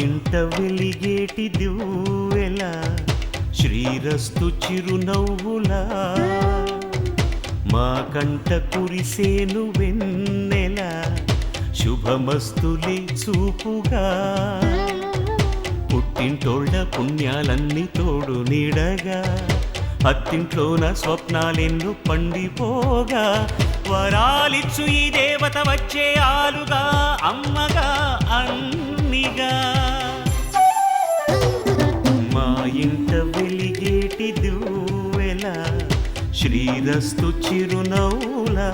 ఇంట వెలిగేటి దివ్వెలా శ్రీరస్తు చిరునవ్వులా మా కంట కురిసేను వెన్నెల శుభమస్తులే చూపుగా పుట్టింటోళ్ళ పుణ్యాలన్నీ తోడు నీడగా అత్తింట్లోన స్వప్నాలెన్ను పండిపోగా వరాలిచ్చు ఈ దేవత వచ్చే ఆలుగా అమ్మగా అన్నిగా మా ఇంట వెలిగేటి దివ్వెలా శ్రీరస్తు చిరునవ్వులా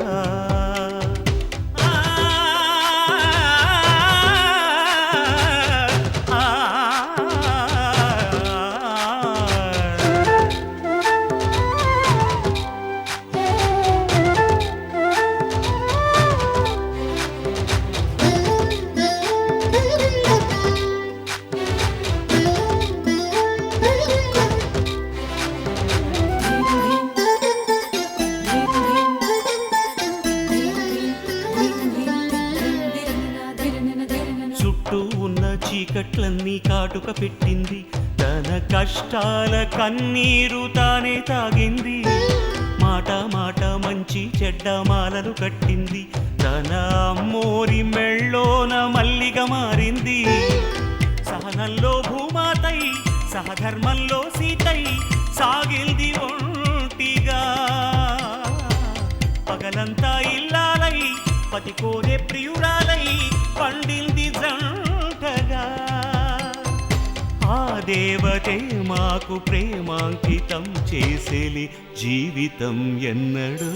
చీకట్లన్నీ కాటుక పెట్టింది తన కష్టాల కన్నీరు తానే తాగింది మాట మాట మంచి చెడ్డ మాలలు కట్టింది తన అమ్మోరి మెళ్ళోన మల్లిగా మారింది సహనంలో భూమాతై సహధర్మంలో సీతై సాగింది ఒంటిగా పగలంతా ఇల్లాలై పతి కోరే ప్రియురాలై పండింది ఆ దేవతే మాకు ప్రేమాంకితం చేసేలి జీవితం ఎన్నడు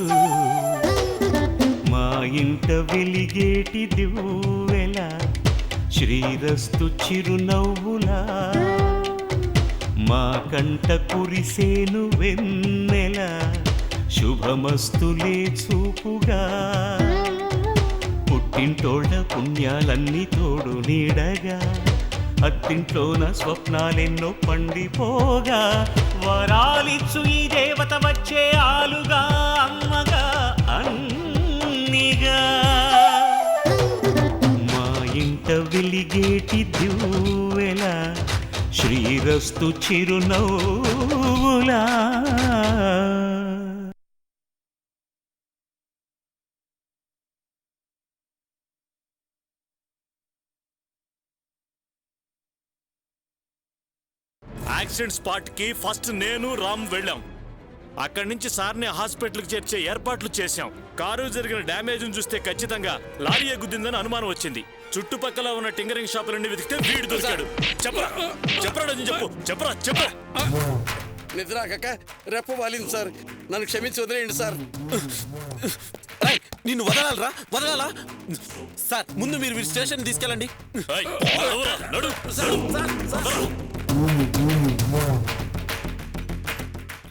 మా ఇంట వెలిగేటి దివ్వెలా శ్రీరస్తు చిరునవ్వులా మా కంట కురిసేను వెన్నెల శుభమస్తులే చూపుగా పుట్టింటోళ్ళ పుణ్యాలన్నీ తోడు నీడగా అత్తింట్లోన స్వప్నాలెన్నో పండిపోగా వరాలిచ్చు ఈ దేవత వచ్చే ఆలుగా అమ్మగా అన్నిగా మా ఇంట వెలిగేటి దివ్వెలా శ్రీరస్తు చిరునవ్వులా యాక్సిడెంట్ స్పాట్ కి ఫస్ట్ నేను రామ్ వెళ్ళాం. అక్కడి నుంచి సార్ని హాస్పిటల్కి చేర్చే ఏర్పాట్లు చేశాం. కారు జరిగిన డ్యామేజ్ చూస్తే ఖచ్చితంగా లారీ గుద్దిందని అనుమానం వచ్చింది. చుట్టుపక్కల ఉన్న టింగరింగ్ షాపులన్నీ వెతికితే వీడు దొరికాడు. చెప్పరా చెప్పరా చెప్పరా నిద్రాక రెప్ప వాలింది సార్, నన్ను క్షమించి వదిలేయండి సార్. నిన్ను వదలాలా సార్? ముందు మీరు స్టేషన్ తీసుకెళ్ళండి.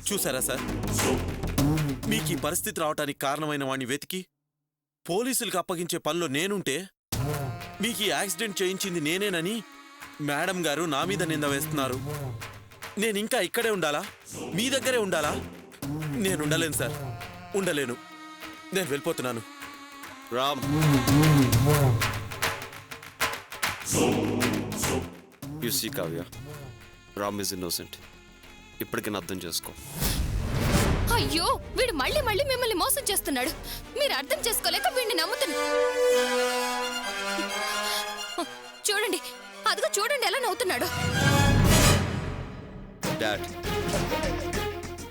చూసారా సార్, మీకు ఈ పరిస్థితి రావటానికి కారణమైన వాడిని వెతికి పోలీసులకు అప్పగించే పనిలో నేనుంటే మీకు ఈ యాక్సిడెంట్ చేయించింది నేనేనని మేడం గారు నా మీద నింద వేస్తున్నారు. నేను ఇంకా ఇక్కడే ఉండాలా? మీ దగ్గరే ఉండాలా? నేను ఉండలేను సార్, ఉండలేను. నేను వెళ్ళిపోతున్నాను. Ram, you see Kavya, Ram is innocent. ఇప్పటికైనా అర్థం చేసుకో. అయ్యో, వీడు మళ్ళీ మళ్ళీ మిమ్మల్ని మోసం చేస్తున్నాడు. మీరు అర్థం చేసుకోలేక వీడిని నమ్ముతున్నా. చూడండి, అదిగో చూడండి ఎలా నవ్వుతున్నాడు. డాడ్,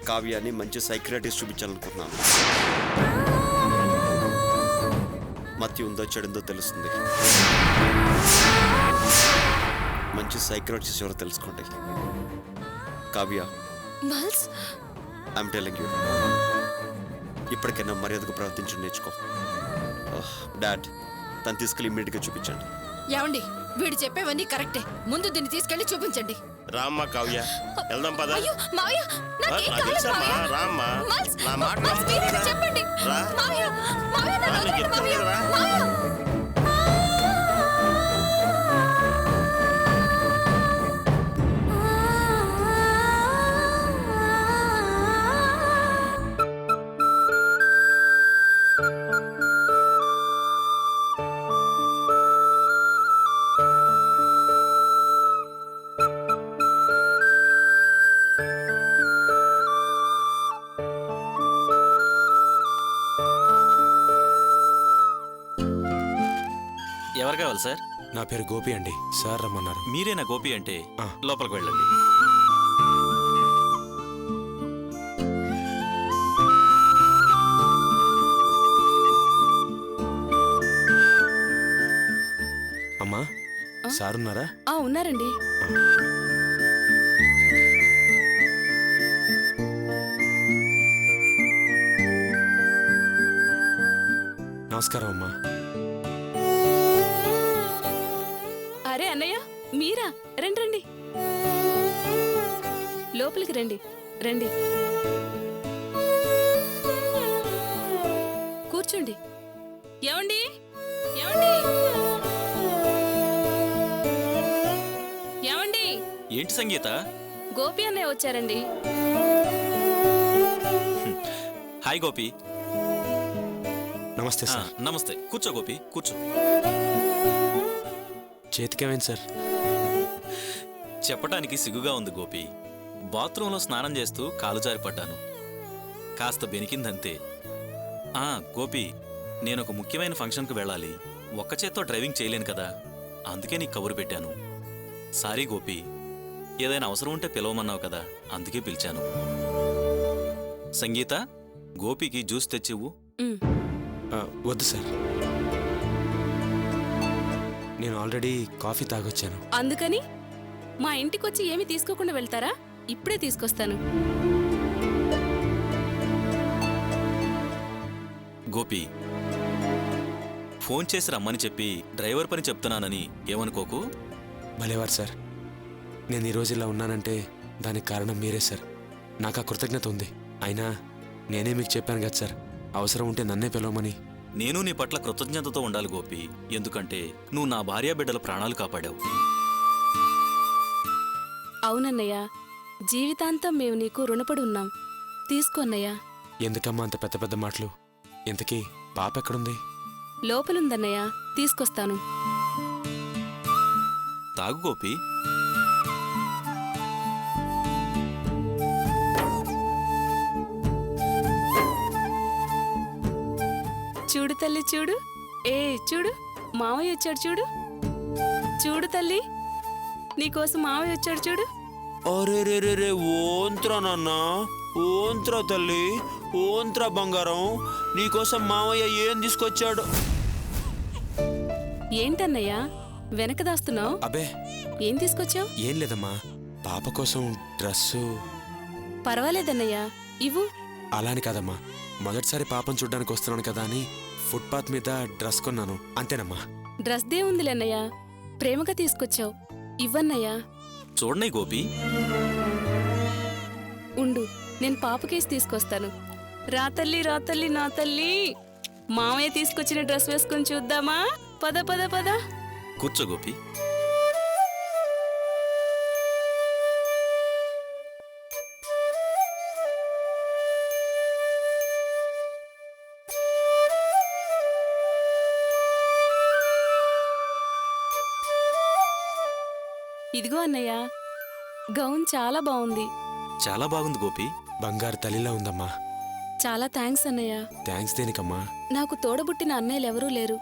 కావ్యాన్ని మంచి సైక్రియాటిస్ట్ చూపించాలనుకుంటున్నాను. మతి ఉందో చెడుందో తెలుస్తుంది. మంచి సైక్రియాటిస్ట్ ఎవరో తెలుసుకోండి. కావ్య, ఐఎమ్ టెల్లింగ్ యూ, ఇప్పటికైనా మర్యాదకు ప్రవర్తించడం నేర్చుకో. డాడ్, తను తీసుకెళ్ళి ఇమ్మీడియట్గా చూపించండి. ఏమండి, వీడు చెప్పేవన్నీ కరెక్టే. ముందు దీన్ని తీసుకెళ్ళి చూపించండి. రామ్మా కావ్య వెళ్దాం పద. అయ్యో మావయ్య నాకేం నాకు కాలేదు తెలుసమ్మా, మావయ్య. రామ్మా. మాల్స్, నా మాట మాల్స్, నమ్ముతావు మీరే కదా? చెప్పండి రా. మావయ్య మావయ్య నన్ను రా, నీకు వదలండి చెప్తాను మావయ్య. కదా, రా. మావయ్య. ఎవరు కావాలి సార్? నా పేరు గోపి అండి, సార్ రమ్మన్నారు. మీరేనా గోపి అంటే? ఆ. లోపలికి వెళ్ళండి. అమ్మా, సార్ ఉన్నారా? ఉన్నారండి. నమస్కారం అమ్మా. అరే అన్నయ్య, మీరా? రండి రండి, లోపలికి రండి. రండి, కూర్చోండి. ఏమండి ఏమండి ఏమండి? ఏంటి సంగీత? గోపి అన్నయ్య వచ్చారండి. హాయ్ గోపి. నమస్తే సార్. నమస్తే. కూర్చో గోపి, కూర్చో. చేతికేమైంది సార్? చెప్పటానికి సిగ్గుగా ఉంది గోపి. బాత్రూంలో స్నానం చేస్తూ కాలు జారి పడ్డాను. కాస్త బెనికిందంతే. గోపి, నేను ఒక ముఖ్యమైన ఫంక్షన్కు వెళ్ళాలి. ఒక్క చేత్తో డ్రైవింగ్ చేయలేను కదా, అందుకే నీకు కబురు పెట్టాను. సారీ గోపి, ఏదైనా అవసరం ఉంటే పిలవమన్నావు కదా, అందుకే పిలిచాను. సంగీత, గోపికి జ్యూస్ తెచ్చివ్వు. వద్దు సార్, నేను ఆల్రెడీ కాఫీ తాగొచ్చాను. అందుకని మా ఇంటికొచ్చి ఏమి తీసుకోకుండా వెళ్తారా? ఇప్పుడే తీసుకొస్తాను. గోపి, ఫోన్ చేసి రమ్మని చెప్పి డ్రైవర్ పని చెప్తున్నానని ఏమనుకోకు. భలేవారు సార్, నేను ఈరోజు ఇలా ఉన్నానంటే దానికి కారణం మీరే సార్. నాకు ఆ కృతజ్ఞత ఉంది. అయినా నేనే మీకు చెప్పాను కదా సార్, అవసరం ఉంటే నన్నే పిలవమని. నేను నీ పట్ల కృతజ్ఞతతో ఉండాలి గోపి, ఎందుకంటే నువ్వు నా భార్యా బిడ్డల ప్రాణాలు కాపాడావు. అవునన్నయ్య, జీవితాంతం మేము నీకు రుణపడి ఉన్నాం. తీసుకో అన్నయ్య. ఎందుకమ్మా అంత పెద్ద పెద్ద మాటలు? ఇంతకీ పాప ఎక్కడుంది? లోపలుందన్నయ్య, తీసుకొస్తాను. తాగు గోపి. చూడు తల్లి, చూడు. చూడు, మావయ్య వచ్చాడు చూడు. చూడు తల్లి, నీకోసం మావయ్య వచ్చాడు చూడు. అరే రే రే రే, ఓంత్రా నాన్న, ఓంత్రా తల్లి, ఓంత్రా బంగారం, నీకోసం మావయ్య ఏం తీసుకొచ్చాడు? ఏంటన్నయ్యా వెనక దాస్తున్నావు? అబే ఏం తీసుకొచ్చావు? ఏం లేదమ్మా, పాప కోసం డ్రెస్సు. పర్వాలేదన్నయ్యా, ఇవ్వు. అలాని కాదమ్మా, మొదటిసారి పాపను చూడ్డానికి వస్తున్నాను కదా అని ఫుట్పాత్ మీద డ్రెస్ కొన్నాను, అంతేనమ్మా. డ్రెస్ దే ఉందిలేన్నయ్యా, ప్రేమగా తీసుకొచ్చావు. ఇవ్వన్నయ్యా. చూడనే గోపి. ఉండు, నేను పాపకేసి తీసుకొస్తాను. రా తల్లి, రా తల్లి, నా తల్లి. మామయ్య తీసుకొచ్చిన డ్రెస్ వేసుకొని చూద్దామా? పద పద పద. కూర్చో గోపి. ఇదిగో అన్నయ్య, గౌన్ చాలా బాగుంది. చాలా బాగుంది గోపి. బంగారు తల్లిలా ఉందమ్మా. చాలా థ్యాంక్స్ అన్నయ్య. థ్యాంక్స్ దేనికమ్మా? నాకు తోడబుట్టిన అన్నయ్యలెవరూ లేరు.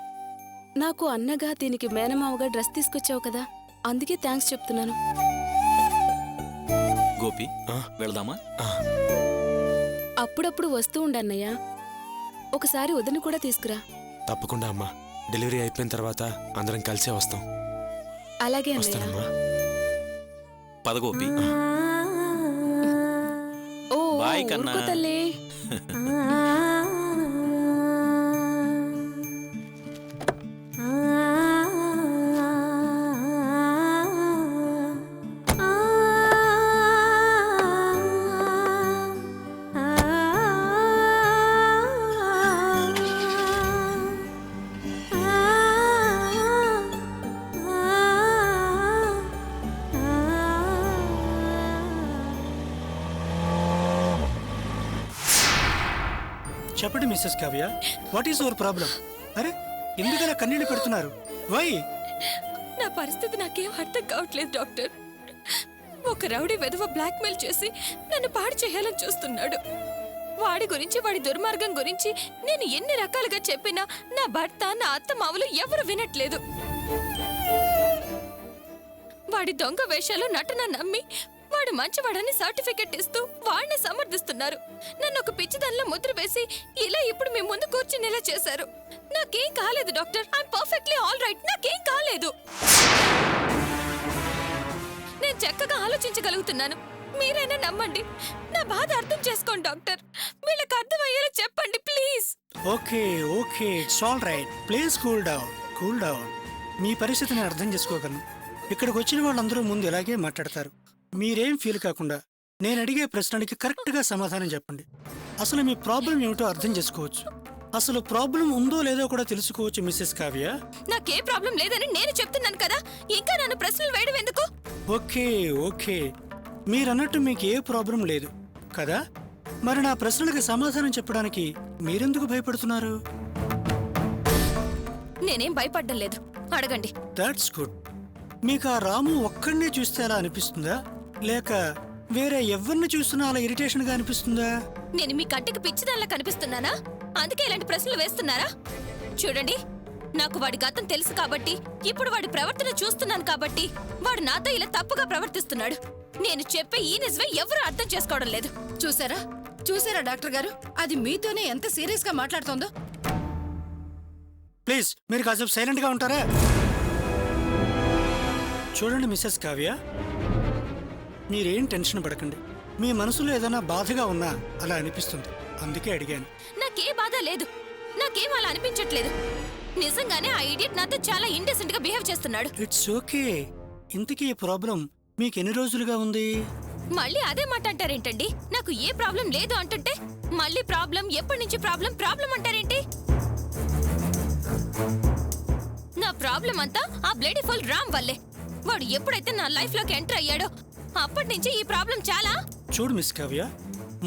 నాకు అన్నగా దీనికి మేనమావగా డ్రెస్ తీసుకొచ్చావు కదా, అందుకే థ్యాంక్స్ చెప్తున్నాను. గోపి, ఆ? వెళదామా? అప్పుడప్పుడు వస్తూ ఉండన్నయ్య. ఒకసారి వదిన కూడా తీసుకురా. తప్పకుండా అమ్మా, డెలివరీ అయిపోయిన తర్వాత అందరం కలిసే వస్తాం. అలాగే అన్నయ్య. వస్తానమ్మా. పద గోపి. ఓ బాయ్ కన్నా. ఊరుకో తల్లి. చెప్పండి Mrs Kavya, what is your problem? అరే ఎందుకలా కన్నీళ్ళు పెడుతున్నారు? వై? నా పరిస్థితి నాకేం అర్థం కావట్లేదు డాక్టర్. ఒక రౌడీ వెధవ బ్లాక్మెయిల్ చేసి నన్ను పాడు చేయాలని చూస్తున్నాడు. వాడి గురించి, వాడి దుర్మార్గం గురించి నేను ఎన్ని రకాలుగా చెప్పినా నా భర్త, నా అత్తమావులు ఎవరు వినట్లేదు. వాడి దొంగ వేషాలు, నటన నమ్మి వాడు మంచివాడని సర్టిఫికెట్ ఇస్తూ వాడిని సమర్థిస్తున్నారు. నన్ను ఒక పిచ్చిదానిలో ముద్ర వేసి ఇలా ఇప్పుడు మీ ముందు కూర్చునేలా చేశారు. నాకేం కాలేదు doctor, I'm perfectly all right. నాకేం కాలేదు. నేను చక్కగా ఆలోచించగలుగుతున్నాను. మీరైనా నమ్మండి, నా బాధ అర్థం చేసుకోండి డాక్టర్. వీళ్ళకి అర్థమయ్యేలా చెప్పండి please. Okay okay, it's all right. Please cool down. మీ పరిస్థితిని అర్థం చేసుకోగలను. ఇక్కడికి వచ్చిన వాళ్ళందరూ ముందు ఇలాగే మాట్లాడతారు. మీరేం ఫీల్ కాకుండా నేను అడిగే ప్రశ్నలకి కరెక్ట్గా సమాధానం చెప్పండి. అసలు మీ ప్రాబ్లం ఏమిటో అర్థం చేసుకోవచ్చు. అసలు ప్రాబ్లం ఉందో లేదో కూడా తెలుసుకోవచ్చు మిస్సెస్ కావ్య. నాకే ప్రాబ్లం లేదని నేను చెప్తున్నాను కదా, ఇంకా నన్ను ప్రశ్నలు వేయడం ఎందుకు? ఓకే మీరన్నట్టు మీకు ఏ ప్రాబ్లం లేదు కదా. మరి నా ప్రశ్నలకు సమాధానం చెప్పడానికి మీరెందుకు భయపడుతున్నారు? నేనేం భయపడ్డం లేదు, అడగండి. That's good. మీకు ఆ రాము ఒక్కడినే చూస్తే అలా అనిపిస్తుందా, లేక వేరే ఎవరిని చూస్తున్నా అలా ఇరిటేషన్ గా అనిపిస్తుందా? నేను మీ కంటికి పిచ్చిదానిలా కనిపిస్తున్నానా? అందుకే ఇలాంటి ప్రశ్నలు వేస్తున్నారా? చూడండి, నాకు వాడి గతం తెలుసు కాబట్టి, ఇప్పుడు వాడి ప్రవర్తన చూస్తున్నాను కాబట్టి వాడు నాతో ఇలా తప్పుగా ప్రవర్తిస్తున్నాడు. నేను చెప్పే ఈ నిజమే ఎవరు అర్థం చేసుకోవడం లేదు. చూసారా డాక్టర్ గారు, అది మీతోనే ఎంత సీరియస్ గా మాట్లాడుతోందో. ప్లీజ్ మీరు కాసేపు సైలెంట్ గా ఉంటారా? చూడండి మిస్సెస్ కావ్య, మీరేం టెన్షన్ పడకండి. మీ మనసులో ఏదైనా బాధగా ఉన్నా అలా అనిపిస్తుంది, అందుకే అడిగాను. నాకే బాధ లేదు, నాకేం అలా అనిపించట్లేదు. నిజంగానే ఆ ఇడియట్ నాతో చాలా ఇండెసెంట్ గా బిహేవ్ చేస్తున్నాడు. It's okay. ఇంతకీ ఈ ప్రాబ్లం మీకు ఎన్ని రోజులుగా ఉంది? మళ్ళీ అదే మాట అంటారేంటండి? నాకు ఏ ప్రాబ్లం లేదు అంటుంటే మళ్ళీ ప్రాబ్లం, ఎప్పటి నుంచి ప్రాబ్లం అంటారేంటి? నా ప్రాబ్లం అంతా ఆ బ్లడీ ఫుల్ రామ్ వల్లే. వాడు ఎప్పుడైతే నా లైఫ్ లోకి ఎంటర్ అయ్యాడో అప్పటి నుంచి ఈ ప్రాబ్లం చాలా. చూడు మిస్ కావ్య,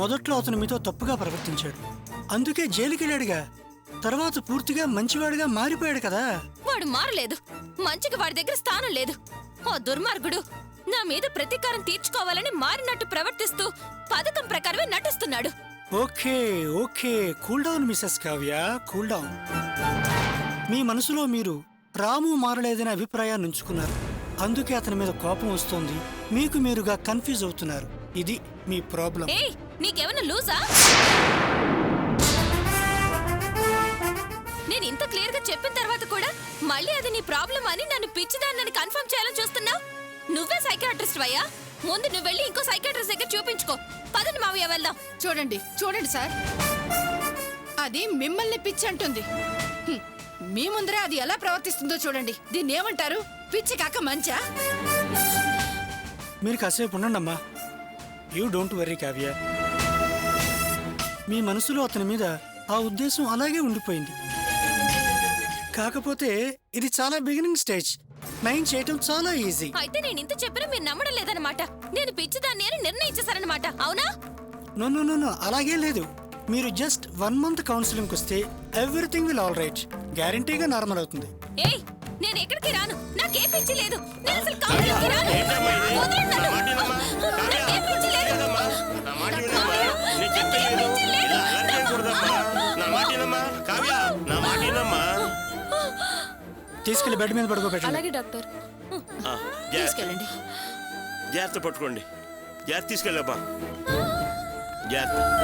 మొదట్లో అతను మీతో తప్పుగా ప్రవర్తించాడు, అందుకే జైలుకి వెళ్ళాడుగా. తర్వాత పూర్తిగా మంచివాడిగా మారిపోయాడు కదా. వాడు మారలేదు, మంచికి వాడి దగ్గర స్థానం లేదు. ఓ దుర్మార్గుడు నా మీద ప్రతీకారం తీర్చుకోవాలని మారినట్టు ప్రవర్తిస్తూ పథకం ప్రకారమే నటిస్తున్నాడు. Okay cool down missus Kavya, cool down. మీ మనసులో మీరు రాము మారలేదనే అభిప్రాయాన్ని ఉంచుకున్నారు, అందుకే అతని మీద కోపం వస్తోంది. మీకు మీరుగా కన్ఫ్యూజ్ అవుతున్నారు. ఇది మీ ప్రాబ్లం. ఏయ్, నీకేమన్నా లూజా? నేను ఇంత క్లియర్ గా చెప్పిన తర్వాత కూడా మళ్ళీ అది నీ ప్రాబ్లం అని నన్ను పిచ్చిదాన్ని కన్ఫర్మ్ చేయాలని చూస్తున్నావు. నువ్వే సైకియాట్రిస్ట్ అయ్యా. ముందు నువ్వు వెళ్ళి ఇంకో సైకియాట్రిస్ట్ దగ్గర చూపించుకో. పదండి మావయ్య, వెళ్దాం. చూడండి సార్, అది మిమ్మల్ని పిచ్చి అంటుంది. మీ ముందరే అది ఎలా ప్రవర్తిస్తుందో చూడండి. దీన్ని ఏమంటారు? పిచ్చి కాక మంచా? మీరు కాసేపు ఉండండి అమ్మా. You don't worry Kavya. మీ మనసులో అతని మీద ఆ ఉద్దేశం అలాగే ఉండిపోయింది. కాకపోతే ఇది చాలా బిగినింగ్ స్టేజ్. మైండ్ చేయటం చాలా ఈజీ. అయితే నేను ఇంత చెప్పినా మీరు నమ్మడం లేదన్నమాట. నేను పిచ్చిదాన్ని అని నిర్ణయించేశారన్నమాట, అవునా? నో, అలాగే లేదు. మీరు జస్ట్ 1 month కౌన్సిలింగ్ వస్తే ఎవ్రీథింగ్ విల్ ఆల్ రైట్. గ్యారంటీగా నార్మల్ అవుతుంది. ఏయ్, నేను ఎక్కడికి రాను. నాకే పిచ్చి లేదు. నేను అసలు కాలేజీకి రాను. వదలండి నన్ను. నాకే పిచ్చి లేదు. తీసుకెళ్లి బెడ్ మీద పడుకోబెట్టండి. అలాగే డాక్టర్. తీసుకెళ్ళండి. జాగ్రత్త పట్టుకోండి. జాగ్రత్త తీసుకెళ్ళబ్బా. జాగ్రత్త.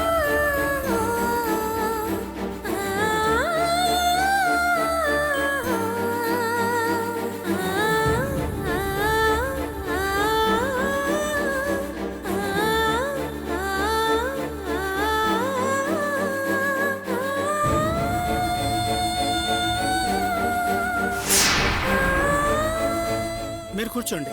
మీరు కూర్చోండి.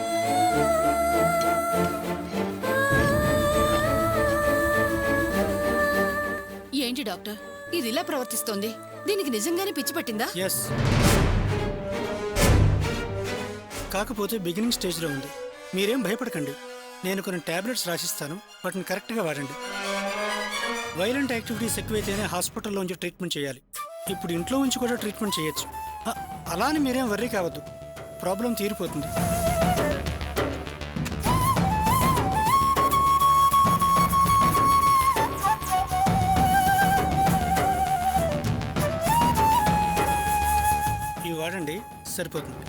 ఏంటి డాక్టర్, ఇది ఇలా ప్రవర్తిస్తోంది? దీనికి నిజంగానే పిచ్చి పట్టిందా? ఎస్, కాకపోతే బిగినింగ్ స్టేజ్లో ఉంది. మీరేం భయపడకండి. నేను కొన్ని టాబ్లెట్స్ రాసిస్తాను, వాటిని కరెక్ట్గా వాడండి. వైలెంట్ యాక్టివిటీస్ ఎక్కువైతేనే హాస్పిటల్లోంచి ట్రీట్మెంట్ చేయాలి. ఇప్పుడు ఇంట్లో ఉంచి కూడా ట్రీట్మెంట్ చేయొచ్చు. అలా అని మీరేం వర్రీ కావద్దు, ప్రాబ్లం తీరిపోతుంది. ఇవి వాడండి, సరిపోతుంది.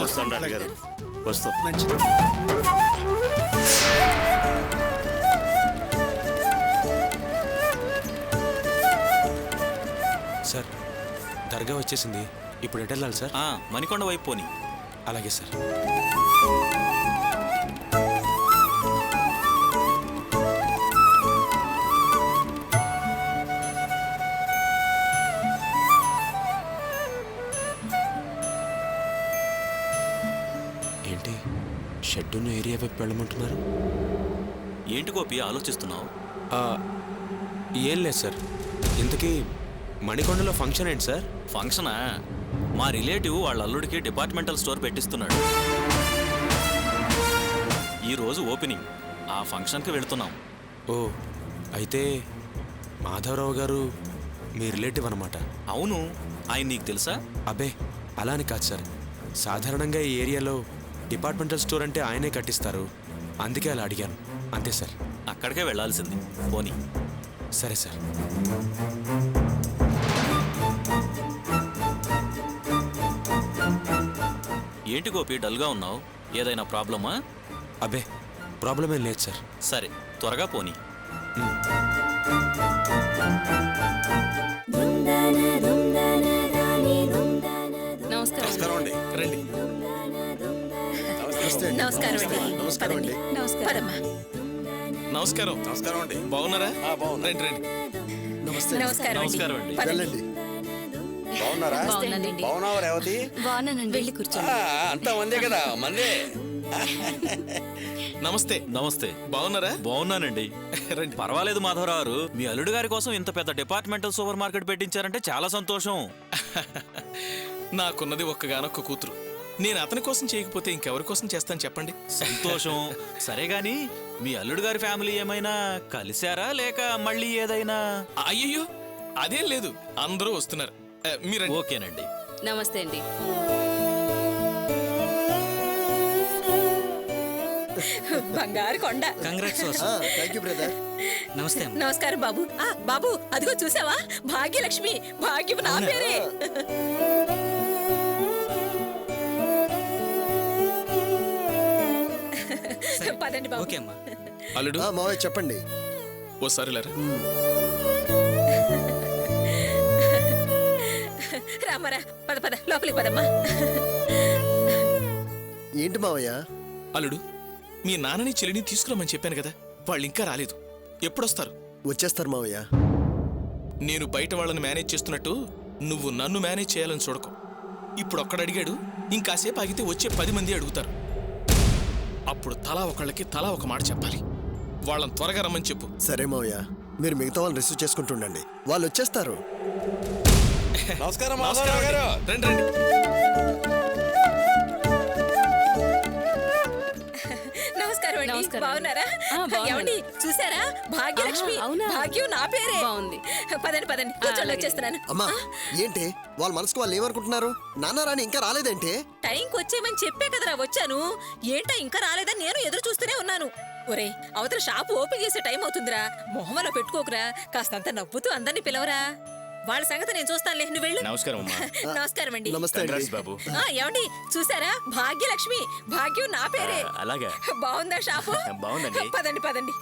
వస్తాను డాక్టర్ గారు, వస్తాం. మంచిది. సార్ దర్గా వచ్చేసింది, ఇప్పుడు ఎటు వెళ్ళాలి సార్? మణికొండ వైపు పోని. అలాగే సార్. ఏంటి షెడ్డున్న ఏరియా వైపు వెళ్ళమంటున్నారు? ఏంటి గోపి ఆలోచిస్తున్నావు? ఏం లేదు సార్. ఇంతకీ మణికొండలో ఫంక్షన్ ఏంటి సార్? ఫంక్షనా? మా రిలేటివ్ వాళ్ళ అల్లుడికి డిపార్ట్మెంటల్ స్టోర్ పెట్టిస్తున్నాడు. ఈరోజు ఓపెనింగ్, ఆ ఫంక్షన్కి వెళుతున్నాం. ఓ, అయితే మాధవరావు గారు మీ రిలేటివ్ అన్నమాట? అవును. ఆయన నీకు తెలుసా? అబ్బే అలా అని కాదు సార్, సాధారణంగా ఈ ఏరియాలో డిపార్ట్మెంటల్ స్టోర్ అంటే ఆయనే కట్టిస్తారు, అందుకే అలా అడిగాను అంతే సార్. అక్కడికే వెళ్ళాల్సింది, పోనీ. సరే సార్. ఏంటి గోపి డల్గా ఉన్నావు? ఏదైనా ప్రాబ్లమా? అబ్బే ప్రాబ్లం ఏం లేదు సార్. సరే, త్వరగా పోనీ. నమస్కారం అండి, రండి. నమస్కారం అండి. నమస్కారం. నమస్కారం. నమస్కారం అండి. బాగున్నారా? బాగున్నా. రండి రండి. నమస్కారం అండి. వెళ్ళండి. బాగున్నారా? బాగున్నావా రేవతి? బాగున్నానండి. వెళ్ళి కూర్చోండి. అంతా మందే కదా, మందే. నమస్తే. నమస్తే. బాగున్నారా? బాగున్నానండి. రండి. పర్వాలేదు మాధవరావు గారు, మీ అల్లుడు గారి కోసం ఇంత పెద్ద డిపార్ట్మెంటల్ సూపర్ మార్కెట్ పెట్టించారంటే చాలా సంతోషం. నాకున్నది ఒక్కగానొక్క కూతురు. నేను అతని కోసం చేయకపోతే ఇంకెవరి కోసం చేస్తాను చెప్పండి. సంతోషం. సరే గాని మీ అల్లుడు గారి ఫ్యామిలీ ఏమైనా కలిశారా, లేక మళ్ళీ ఏదైనా? అయ్యయ్యో అదేం లేదు, అందరూ వస్తున్నారు. మీరు ఓకేనండి. నమస్తే అండి. బంగారు కొండ. Thank you brother. నమస్తే. నమస్కారం బాబు. బాబు అదిగో చూసావా, భాగ్యలక్ష్మి. భాగ్యం నా పేరే. పదండి బాబు. అల్లుడు మావయ్య చెప్పండి. ఓసారి లేరా? రామరా, పద పద లోపలికి పదమ్మా. ఏంటి మావయ్య? అల్లుడు, మీ నాన్నని చెల్లిని తీసుకురమ్మని చెప్పాను కదా, వాళ్ళు ఇంకా రాలేదు. ఎప్పుడొస్తారు? వచ్చేస్తారు మావయ్య. నేను బయట వాళ్ళని మేనేజ్ చేస్తున్నట్టు నువ్వు నన్ను మేనేజ్ చేయాలని చూడకు. ఇప్పుడు ఒక్కడు అడిగాడు, ఇంకాసేపు ఆగితే వచ్చే 10 మంది అడుగుతారు. అప్పుడు తలా ఒకళ్ళకి తలా ఒక మాట చెప్పాలి. వాళ్ళని త్వరగా రమ్మని చెప్పు. సరే మావయ్య, మీరు మిగతా వాళ్ళని రిసీవ్ చేసుకుంటుండండి, వాళ్ళు వచ్చేస్తారు. నమస్కారం గారు. రండి రండి. నమస్కారం అండి. నమస్కారం. బాగున్నారా? ఏమండి చూసారా, భాగ్యలక్ష్మి. భాగ్యం నా పేరే. బాగుంది. పదండి పదండి, కూర్చోండి, వచ్చేస్తున్నాను. అమ్మా ఏంటి వాళ్ళ మనసుకు వాళ్ళు ఏమనుకుంటున్నారు? నాన్న రాని ఇంకా రాలేదేంటి? టైంకి వచ్చేయమని చెప్పే కదరా వచ్చాను. ఏంటో ఇంకా రాలేదని నేను ఎదురు చూస్తూనే ఉన్నాను. ఒరే, అవతల షాపు ఓపెన్ చేసే టైం అవుతుందిరా, మొహంలో పెట్టుకోకురా, కాస్తంత నవ్వుతూ అందరినీ పిలవరా. వాళ్ళ సంగతి నేను చూస్తానులే, నువ్వు వెళ్ళు. నమస్కారం అమ్మా. నమస్కారం అండి. నమస్తే అండి. బాబు. ఏమండి చూసారా, భాగ్యలక్ష్మి. భాగ్యం నా పేరే. అలాగా? బాగుందా షాపు? బాగుందండి. పదండి పదండి.